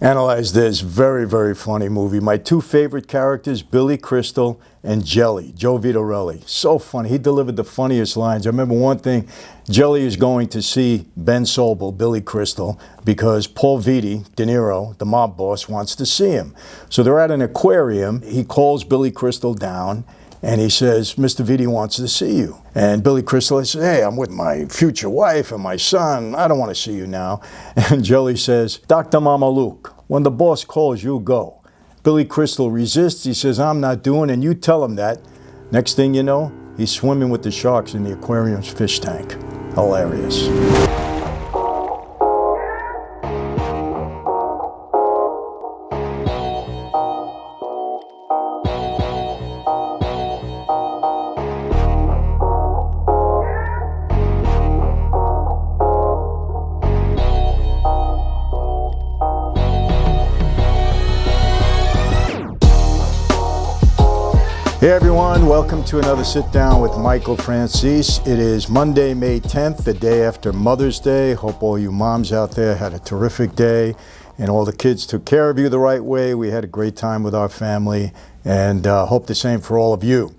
Analyze This, very, very funny movie. My two favorite characters, Billy Crystal and Jelly, Joe Vitorelli. So funny. He delivered the funniest lines. I remember one thing, Jelly is going to see Ben Sobel, Billy Crystal, because Paul Vitti, De Niro, the mob boss, wants to see him. So they're at an aquarium. He calls Billy Crystal down and he says, Mr. Vitti wants to see you. And Billy Crystal says, hey, I'm with my future wife and my son. I don't want to see you now. And Jelly says, Dr. Mamaluke, when the boss calls, you go. Billy Crystal resists. He says, I'm not doing it, and you tell him that. Next thing you know, he's swimming with the sharks in the aquarium's fish tank. Hilarious. Hey everyone, welcome to another sit down with Michael Franzese. It is Monday, May 10th, the day after Mother's Day. Hope all you moms out there had a terrific day and all the kids took care of you the right way. We had a great time with our family and hope the same for all of you.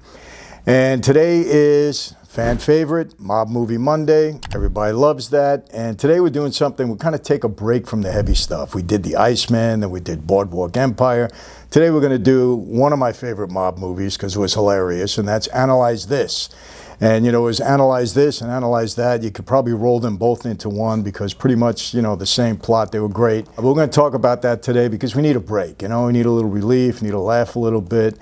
And today is fan favorite, Mob Movie Monday. Everybody loves that. And today we're doing something, we kind of take a break from the heavy stuff. We did The Iceman, then we did Boardwalk Empire. Today we're going to do one of my favorite mob movies because it was hilarious, and that's Analyze This. And, you know, it was Analyze This and Analyze That. You could probably roll them both into one because pretty much, you know, the same plot. They were great. But we're going to talk about that today because we need a break. You know, we need a little relief, need to laugh a little bit.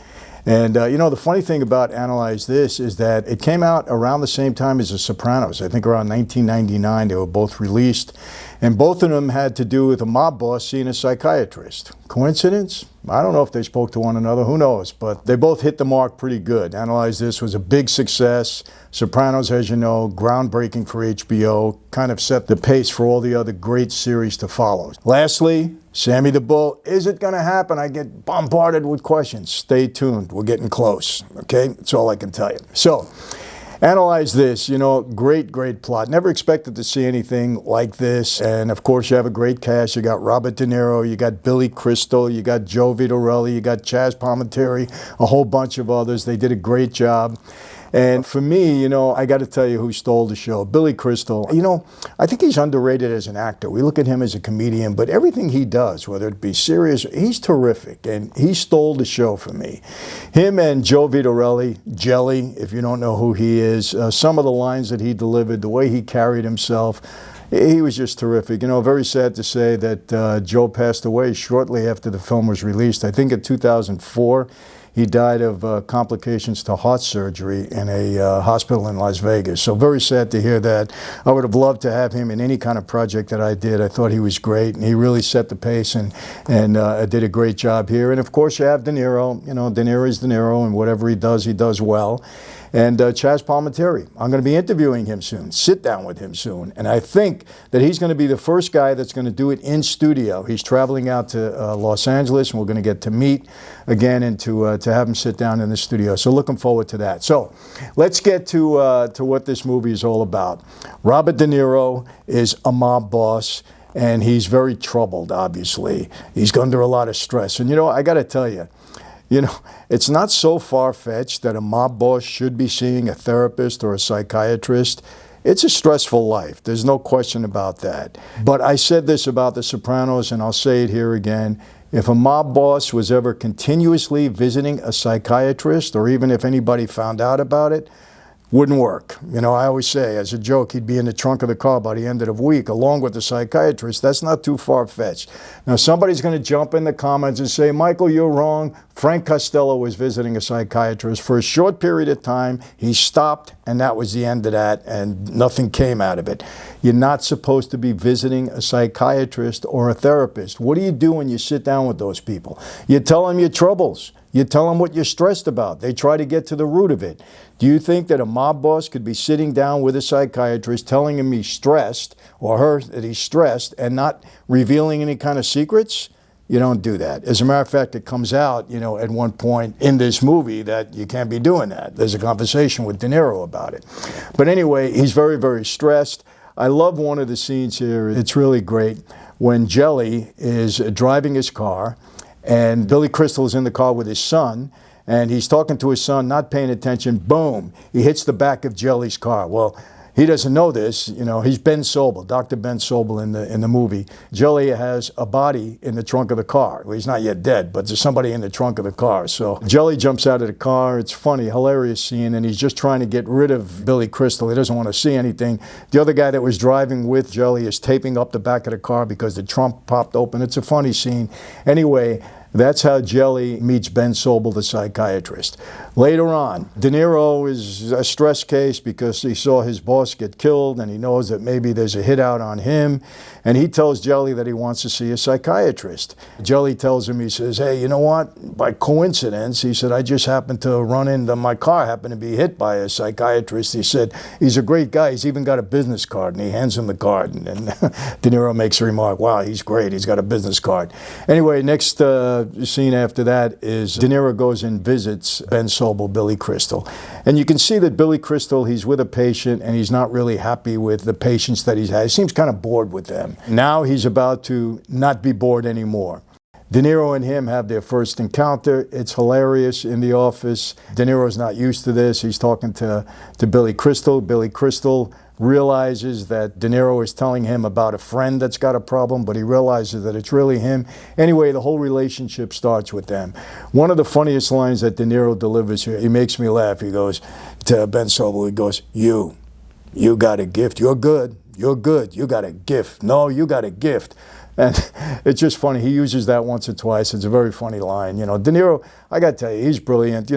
And, you know, the funny thing about Analyze This is that it came out around the same time as The Sopranos. I think around 1999 they were both released. And both of them had to do with a mob boss seeing a psychiatrist. Coincidence? I don't know if they spoke to one another, who knows, but they both hit the mark pretty good. Analyze This was a big success. Sopranos, as you know, groundbreaking for HBO, kind of set the pace for all the other great series to follow. Lastly, Sammy the Bull, is it going to happen? I get bombarded with questions. Stay tuned, we're getting close, okay? That's all I can tell you. So, Analyze This, you know, great plot. Never expected to see anything like this. And of course, you have a great cast. You got Robert De Niro, you got Billy Crystal, you got Joe Vitorelli, you got Chaz Palminteri, a whole bunch of others. They did a great job. And for me, you know, I got to tell you who stole the show. Billy Crystal. You know, I think he's underrated as an actor. We look at him as a comedian, but everything he does, whether it be serious, he's terrific. And he stole the show for me. Him and Joe Vitorelli, Jelly, if you don't know who he is, some of the lines that he delivered, the way he carried himself, he was just terrific. You know, very sad to say that Joe passed away shortly after the film was released. I think in 2004. He died of complications to heart surgery in a hospital in Las Vegas. So very sad to hear that. I would have loved to have him in any kind of project that I did. I thought he was great, and he really set the pace and did a great job here. And of course, you have De Niro. You know, De Niro is De Niro, and whatever he does well. And Chaz Palminteri, I'm going to be interviewing him soon, sit down with him soon. And I think that he's going to be the first guy that's going to do it in studio. He's traveling out to Los Angeles, and we're going to get to meet again and to have him sit down in the studio. So looking forward to that. So let's get to what this movie is all about. Robert De Niro is a mob boss, and he's very troubled, obviously. He's under a lot of stress. And, you know, I got to tell you, you know, it's not so far-fetched that a mob boss should be seeing a therapist or a psychiatrist. It's a stressful life. There's no question about that. But I said this about The Sopranos, and I'll say it here again. If a mob boss was ever continuously visiting a psychiatrist, or even if anybody found out about it, wouldn't work. You know, I always say, as a joke, he'd be in the trunk of the car by the end of the week, along with the psychiatrist. That's not too far-fetched. Now, somebody's going to jump in the comments and say, Michael, you're wrong. Frank Costello was visiting a psychiatrist for a short period of time. He stopped, and that was the end of that, and nothing came out of it. You're not supposed to be visiting a psychiatrist or a therapist. What do you do when you sit down with those people? You tell them your troubles. You tell them what you're stressed about. They try to get to the root of it. Do you think that a mob boss could be sitting down with a psychiatrist telling him he's stressed, or her that he's stressed, and not revealing any kind of secrets? You don't do that. As a matter of fact, it comes out, you know, at one point in this movie that you can't be doing that. There's a conversation with De Niro about it. But anyway, he's very stressed. I love one of the scenes here. It's really great. when Jelly is driving his car, and Billy Crystal is in the car with his son, and he's talking to his son, not paying attention. Boom! He hits the back of Jelly's car. Well, he doesn't know this, he's Ben Sobel, Dr. Ben Sobel in the movie. Jelly has a body in the trunk of the car. Well, he's not yet dead, but there's somebody in the trunk of the car. So Jelly jumps out of the car. It's funny, hilarious scene, and he's just trying to get rid of Billy Crystal. He doesn't want to see anything. The other guy that was driving with Jelly is taping up the back of the car because the trunk popped open. It's a funny scene. Anyway, that's how Jelly meets Ben Sobel, the psychiatrist. Later on, De Niro is a stress case because he saw his boss get killed and he knows that maybe there's a hit out on him. And he tells Jelly that he wants to see a psychiatrist. Jelly tells him, he says, hey, you know what? By coincidence, he said, I just happened to run into my car, happened to be hit by a psychiatrist. He said, he's a great guy. He's even got a business card. And he hands him the card. And De Niro makes a remark, wow, he's great. He's got a business card. Anyway, next scene after that is De Niro goes and visits Ben Sobel, Billy Crystal. And you can see that Billy Crystal, he's with a patient and he's not really happy with the patients that he's had. He seems kind of bored with them. Now he's about to not be bored anymore. De Niro and him have their first encounter. It's hilarious in the office. De Niro's not used to this. He's talking to Billy Crystal. Billy Crystal realizes that De Niro is telling him about a friend that's got a problem, but he realizes that it's really him. Anyway, the whole relationship starts with them. One of the funniest lines that De Niro delivers here, he makes me laugh. He goes to Ben Sobel, he goes, you got a gift. You're good. You got a gift. No, you got a gift. And it's just funny. He uses that once or twice. It's a very funny line. De Niro, I got to tell you, he's brilliant.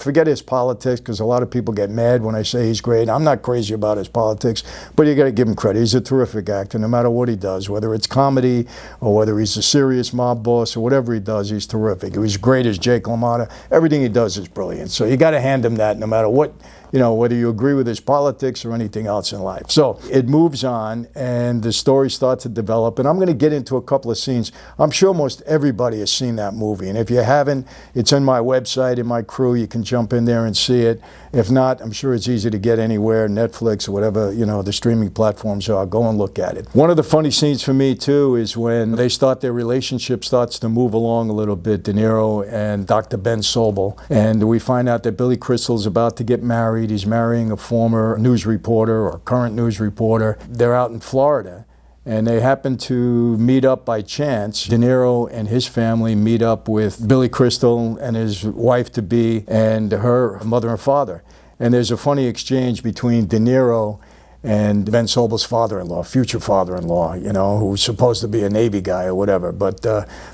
Forget his politics, because a lot of people get mad when I say he's great. I'm not crazy about his politics, but you got to give him credit. He's a terrific actor, no matter what he does, whether it's comedy or whether he's a serious mob boss or whatever he does, he's terrific. He was great as Jake LaMotta. Everything he does is brilliant. So you got to hand him that no matter what, whether you agree with his politics or anything else in life. So it moves on, and the story starts to develop, and I'm going to get into a couple of scenes. I'm sure most everybody has seen that movie, and if you haven't, it's on my website, in my crew. You can jump in there and see it. If not, I'm sure it's easy to get anywhere, Netflix or whatever, the streaming platforms are. Go and look at it. One of the funny scenes for me, too, is when they start, their relationship starts to move along a little bit, De Niro and Dr. Ben Sobel, and we find out that Billy Crystal's about to get married. He's marrying a former news reporter or current news reporter. They're out in Florida, and they happen to meet up by chance. De Niro and his family meet up with Billy Crystal and his wife-to-be and her mother and father. And there's a funny exchange between De Niro and Ben Sobel's father-in-law, future father-in-law, who's supposed to be a Navy guy or whatever. But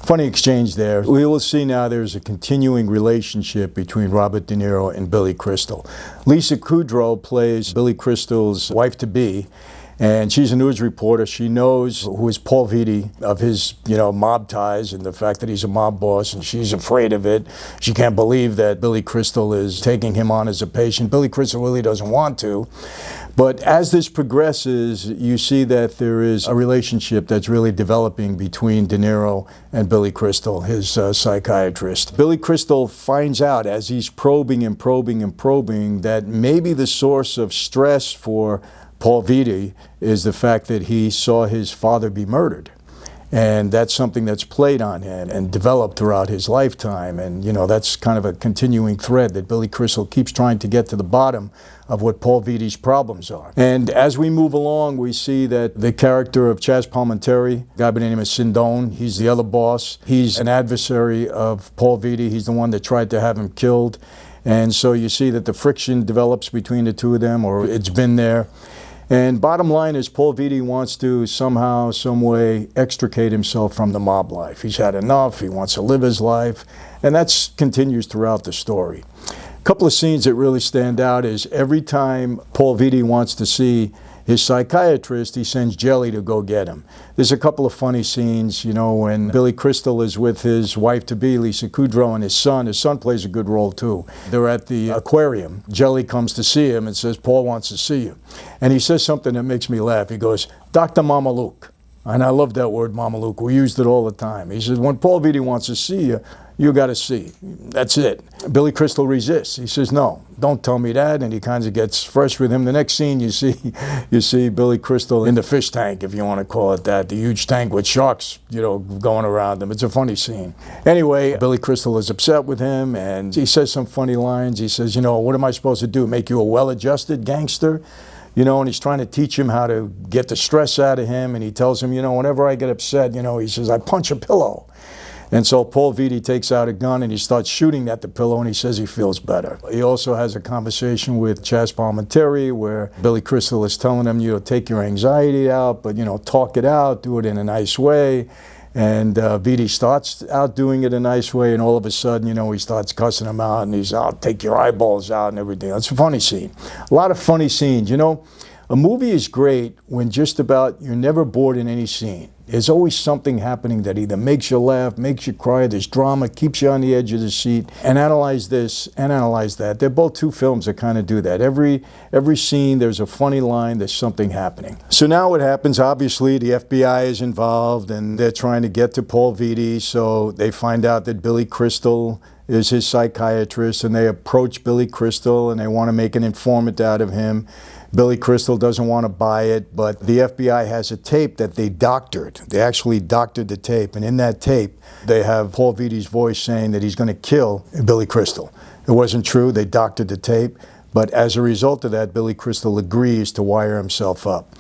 funny exchange there. We will see now there's a continuing relationship between Robert De Niro and Billy Crystal. Lisa Kudrow plays Billy Crystal's wife-to-be, and she's a news reporter. She knows who is Paul Vitti, of his, mob ties and the fact that he's a mob boss, and she's afraid of it. She can't believe that Billy Crystal is taking him on as a patient. Billy Crystal really doesn't want to. But as this progresses, you see that there is a relationship that's really developing between De Niro and Billy Crystal, his psychiatrist. Billy Crystal finds out as he's probing and probing and probing that maybe the source of stress for Paul Vitti is the fact that he saw his father be murdered. And that's something that's played on him and developed throughout his lifetime. And, that's kind of a continuing thread that Billy Crystal keeps trying to get to the bottom of what Paul Vitti's problems are. And as we move along, we see that the character of Chaz Palminteri, a guy by the name of Sindone, he's the other boss. He's an adversary of Paul Vitti. He's the one that tried to have him killed. And so you see that the friction develops between the two of them, or it's been there. And bottom line is Paul Vitti wants to somehow, some way extricate himself from the mob life. He's had enough. He wants to live his life. And that continues throughout the story. A couple of scenes that really stand out is every time Paul Vitti wants to see his psychiatrist, he sends Jelly to go get him. There's a couple of funny scenes, when Billy Crystal is with his wife-to-be, Lisa Kudrow, and his son. His son plays a good role, too. They're at the aquarium. Jelly comes to see him and says, Paul wants to see you. And he says something that makes me laugh. He goes, Dr. Mamaluke. And I love that word, Mama Luke. We used it all the time. He says, when Paul Vitti wants to see you, you got to see. That's it. Billy Crystal resists. He says, no, don't tell me that. And he kind of gets fresh with him. The next scene you see Billy Crystal in the fish tank, if you want to call it that, the huge tank with sharks, going around them. It's a funny scene. Anyway, Billy Crystal is upset with him, and he says some funny lines. He says, what am I supposed to do? Make you a well-adjusted gangster? And he's trying to teach him how to get the stress out of him. And he tells him, whenever I get upset, he says, I punch a pillow. And so Paul Vitti takes out a gun and he starts shooting at the pillow, and he says he feels better. He also has a conversation with Chaz Palminteri where Billy Crystal is telling him, take your anxiety out, but, talk it out, do it in a nice way. And Vitti starts out doing it a nice way, and all of a sudden, he starts cussing him out, and he's, I'll take your eyeballs out and everything. It's a funny scene. A lot of funny scenes. A movie is great when just about you're never bored in any scene. There's always something happening that either makes you laugh, makes you cry, there's drama, keeps you on the edge of the seat. And analyze this and analyze that. They're both two films that kind of do that. Every scene, there's a funny line, there's something happening. So now what happens, obviously, the FBI is involved, and they're trying to get to Paul Vitti, so they find out that Billy Crystal is his psychiatrist, and they approach Billy Crystal, and they want to make an informant out of him. Billy Crystal doesn't want to buy it, but the FBI has a tape that they doctored. They actually doctored the tape, and in that tape, they have Paul Vitti's voice saying that he's going to kill Billy Crystal. It wasn't true. They doctored the tape, but as a result of that, Billy Crystal agrees to wire himself up.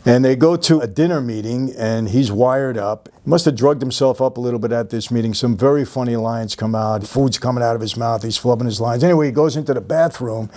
And they go to a dinner meeting, and he's wired up. He must have drugged himself up a little bit at this meeting. Some very funny lines come out. Food's coming out of his mouth. He's flubbing his lines. Anyway, he goes into the bathroom,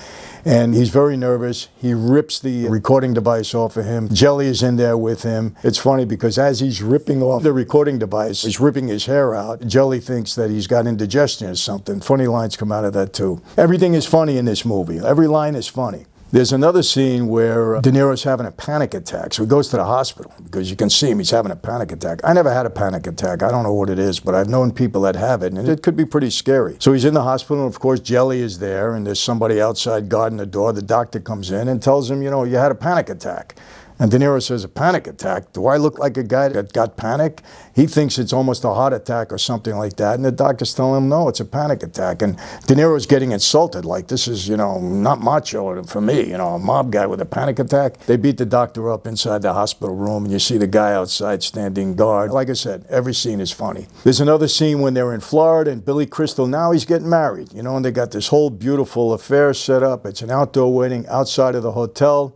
and he's very nervous. He rips the recording device off of him. Jelly is in there with him. It's funny because as he's ripping off the recording device, he's ripping his hair out. Jelly thinks that he's got indigestion or something. Funny lines come out of that, too. Everything is funny in this movie. Every line is funny. There's another scene where De Niro's having a panic attack, so he goes to the hospital because you can see him, he's having a panic attack. I never had a panic attack. I don't know what it is, but I've known people that have it, and it could be pretty scary. So he's in the hospital, and of course, Jelly is there, and there's somebody outside guarding the door. The doctor comes in and tells him, you had a panic attack. And De Niro says, a panic attack? Do I look like a guy that got panic? He thinks it's almost a heart attack or something like that. And the doctor's telling him, no, it's a panic attack. And De Niro's getting insulted, like this is, not macho for me, a mob guy with a panic attack. They beat the doctor up inside the hospital room, and you see the guy outside standing guard. Like I said, every scene is funny. There's another scene when they're in Florida, and Billy Crystal, now he's getting married, and they got this whole beautiful affair set up. It's an outdoor wedding outside of the hotel.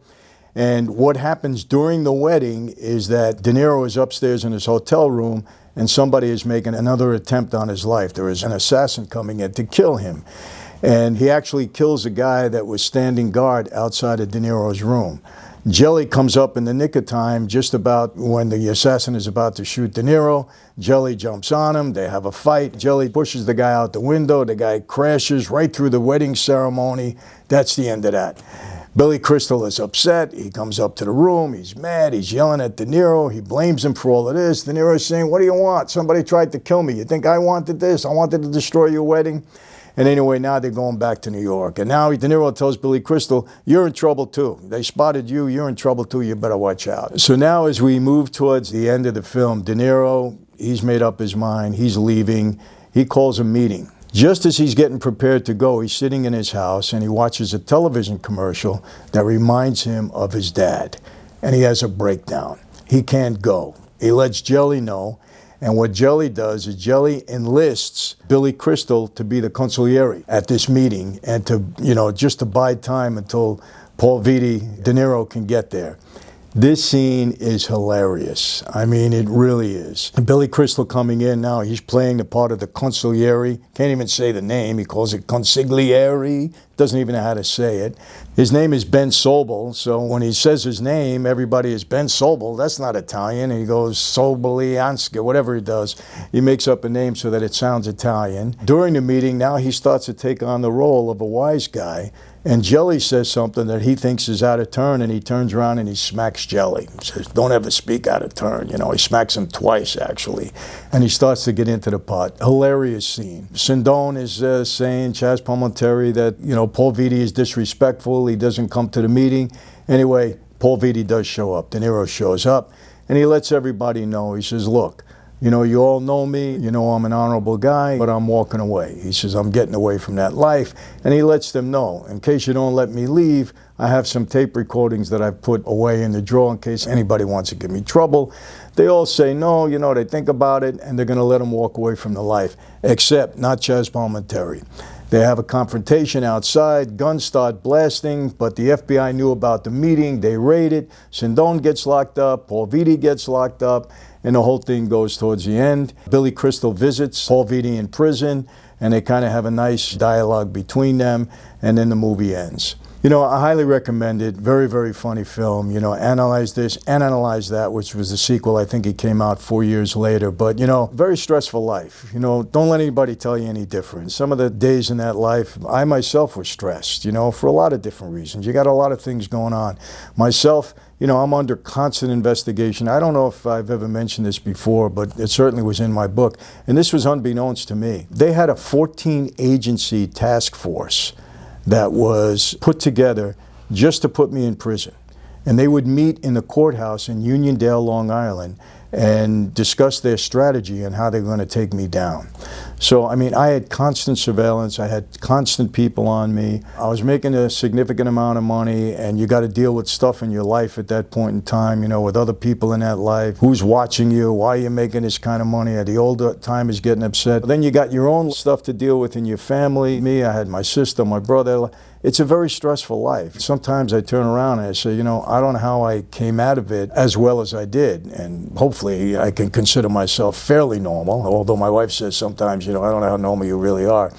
And what happens during the wedding is that De Niro is upstairs in his hotel room, and somebody is making another attempt on his life. There is an assassin coming in to kill him. And he actually kills a guy that was standing guard outside of De Niro's room. Jelly comes up in the nick of time, just about when the assassin is about to shoot De Niro. Jelly jumps on him. They have a fight. Jelly pushes the guy out the window. The guy crashes right through the wedding ceremony. That's the end of that. Billy Crystal is upset. He comes up to the room. He's mad. He's yelling at De Niro. He blames him for all of this. De Niro is saying, what do you want? Somebody tried to kill me. You think I wanted this? I wanted to destroy your wedding? And anyway, now they're going back to New York. And now De Niro tells Billy Crystal, you're in trouble too. They spotted you. You're in trouble too. You better watch out. So now as we move towards the end of the film, De Niro, he's made up his mind. He's leaving. He calls a meeting. Just as he's getting prepared to go, he's sitting in his house and he watches a television commercial that reminds him of his dad. And he has a breakdown. He can't go. He lets Jelly know. And what Jelly does is Jelly enlists Billy Crystal to be the consigliere at this meeting and to, just to buy time until Paul Vitti, De Niro can get there. This scene is hilarious. I mean, it really is. Billy Crystal coming in now, he's playing the part of the consigliere. Can't even say the name. He calls it consigliere. Doesn't even know how to say it. His name is Ben Sobel, so when he says his name, everybody is Ben Sobel. That's not Italian. And he goes Sobolianska, whatever he does. He makes up a name so that it sounds Italian. During the meeting, now he starts to take on the role of a wise guy. And Jelly says something that he thinks is out of turn, and he turns around and he smacks Jelly. He says, don't ever speak out of turn. He smacks him twice, actually. And he starts to get into the pot. Hilarious scene. Sindone is saying, Chaz Palminteri, that, Paul Vitti is disrespectful. He doesn't come to the meeting. Anyway, Paul Vitti does show up. De Niro shows up. and he lets everybody know. He says, look, you know, you all know me, you know I'm an honorable guy, but I'm walking away. He says, I'm getting away from that life. And he lets them know, in case you don't let me leave, I have some tape recordings that I've put away in the drawer in case anybody wants to give me trouble. They all say no, you know, they think about it, and they're going to let him walk away from the life, except not Chaz Palminteri. They have a confrontation outside, guns start blasting, but the FBI knew about the meeting, they raid it, Sindone gets locked up, Paul Vitti gets locked up, and the whole thing goes towards the end. Billy Crystal visits Paul Vitti in prison, and they kind of have a nice dialogue between them, and then the movie ends. You know, I highly recommend it. Very, very funny film. You know, analyze this and analyze that, which was the sequel. I think it came out 4 years later. But, you know, very stressful life. You know, don't let anybody tell you any different. Some of the days in that life, I myself was stressed, you know, for a lot of different reasons. You got a lot of things going on. Myself, you know, I'm under constant investigation. I don't know if I've ever mentioned this before, but it certainly was in my book. And this was unbeknownst to me. They had a 14-agency task force that was put together just to put me in prison. And they would meet in the courthouse in Uniondale, Long Island, and discuss their strategy and how they're going to take me down. So, I mean, I had constant surveillance. I had constant people on me. I was making a significant amount of money, and you got to deal with stuff in your life at that point in time, you know, with other people in that life. Who's watching you? Why are you making this kind of money? The older time is getting upset. But then you got your own stuff to deal with in your family. Me, I had my sister, my brother. It's a very stressful life. Sometimes I turn around and I say, you know, I don't know how I came out of it as well as I did. And hopefully I can consider myself fairly normal, although my wife says sometimes, you know, I don't know how normal you really are.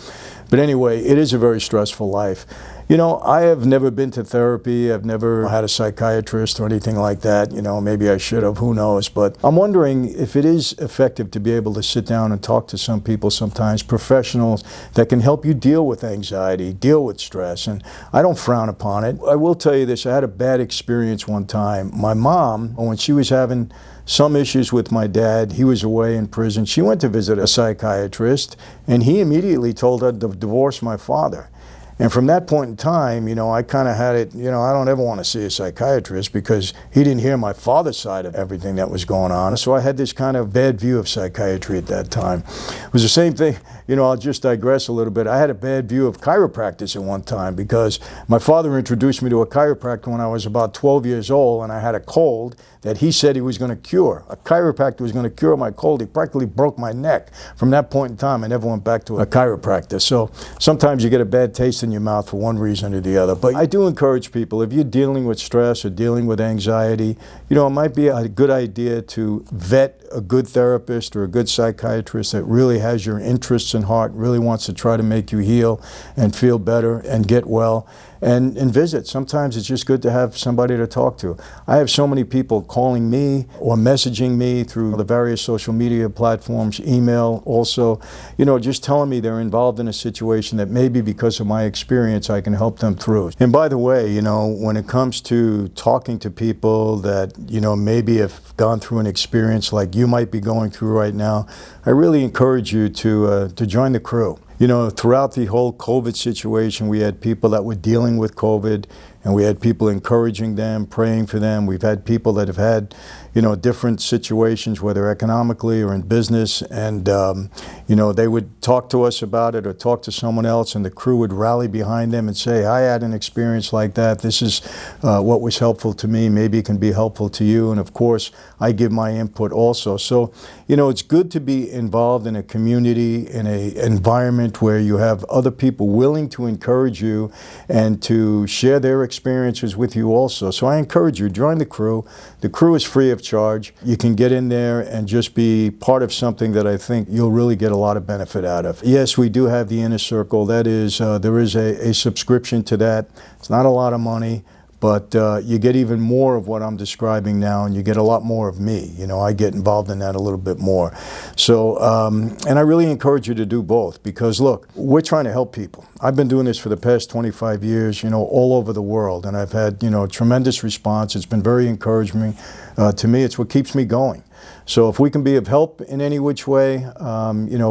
But anyway, it is a very stressful life. You know, I have never been to therapy. I've never had a psychiatrist or anything like that. You know, maybe I should have, who knows. But I'm wondering if it is effective to be able to sit down and talk to some people sometimes, professionals that can help you deal with anxiety, deal with stress. And I don't frown upon it. I will tell you this, I had a bad experience one time. My mom, when she was having some issues with my dad, he was away in prison, she went to visit a psychiatrist, and he immediately told her to divorce my father. And from that point in time, you know, I kind of had it, you know, I don't ever want to see a psychiatrist because he didn't hear my father's side of everything that was going on. So I had this kind of bad view of psychiatry at that time. It was the same thing, you know, I'll just digress a little bit. I had a bad view of chiropractors at one time because my father introduced me to a chiropractor when I was about 12 years old, and I had a cold that he said he was going to cure. A chiropractor was going to cure my cold. He practically broke my neck. From that point in time, I never went back to a chiropractor. So sometimes you get a bad taste in your mouth for one reason or the other. But I do encourage people, if you're dealing with stress or dealing with anxiety, you know, it might be a good idea to vet a good therapist or a good psychiatrist that really has your interests in heart, really wants to try to make you heal and feel better and get well. And visit. Sometimes it's just good to have somebody to talk to. I have so many people calling me or messaging me through the various social media platforms, email also, you know, just telling me they're involved in a situation that maybe because of my experience I can help them through. And by the way, you know, when it comes to talking to people that, you know, maybe have gone through an experience like you might be going through right now, I really encourage you to join the crew. You know, throughout the whole COVID situation, we had people that were dealing with COVID, and we had people encouraging them, praying for them. We've had people that have had, you know, different situations, whether economically or in business, and, you know, they would talk to us about it or talk to someone else, and the crew would rally behind them and say, I had an experience like that. This is what was helpful to me. Maybe it can be helpful to you. And, of course, I give my input also. So, you know, it's good to be involved in a community, in an environment where you have other people willing to encourage you and to share their experiences with you also. So I encourage you, join the crew. The crew is free of charge. You can get in there and just be part of something that I think you'll really get a lot of benefit out of. Yes, we do have the Inner Circle. That is, there is a subscription to that. It's not a lot of money, but you get even more of what I'm describing now, and you get a lot more of me. You know, I get involved in that a little bit more. So, and I really encourage you to do both because, look, we're trying to help people. I've been doing this for the past 25 years, you know, all over the world, and I've had, you know, tremendous response. It's been very encouraging to me, it's what keeps me going. So if we can be of help in any which way,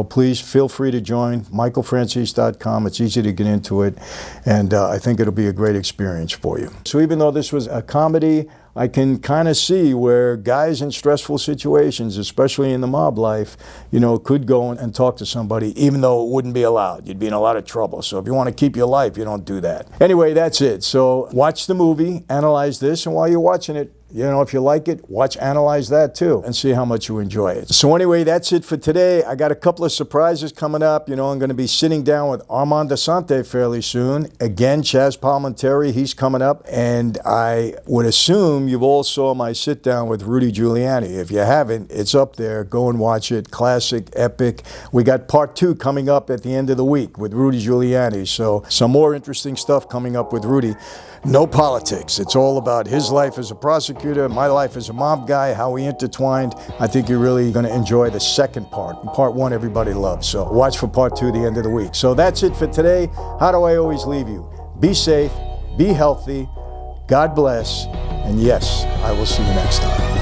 please feel free to join michaelfranzese.com. It's easy to get into it, and I think it'll be a great experience for you. So even though this was a comedy, I can kind of see where guys in stressful situations, especially in the mob life, could go and talk to somebody, even though it wouldn't be allowed. You'd be in a lot of trouble. So if you want to keep your life, you don't do that. Anyway, that's it. So watch the movie, analyze this, and while you're watching it, if you like it, analyze that too, and see how much you enjoy it. So anyway, that's it for today. I got a couple of surprises coming up. I'm going to be sitting down with Armand Asante fairly soon. Again, Chaz Palminteri, he's coming up. And I would assume you've all saw my sit down with Rudy Giuliani. If you haven't, it's up there. Go and watch it. Classic, epic. We got part 2 coming up at the end of the week with Rudy Giuliani. So some more interesting stuff coming up with Rudy. No politics. It's all about his life as a prosecutor, my life as a mob guy, how we intertwined. I think you're really going to enjoy the second part. Part 1, everybody loves. So watch for part 2 the end of the week. So that's it for today. How do I always leave you? Be safe, be healthy, God bless, and yes, I will see you next time.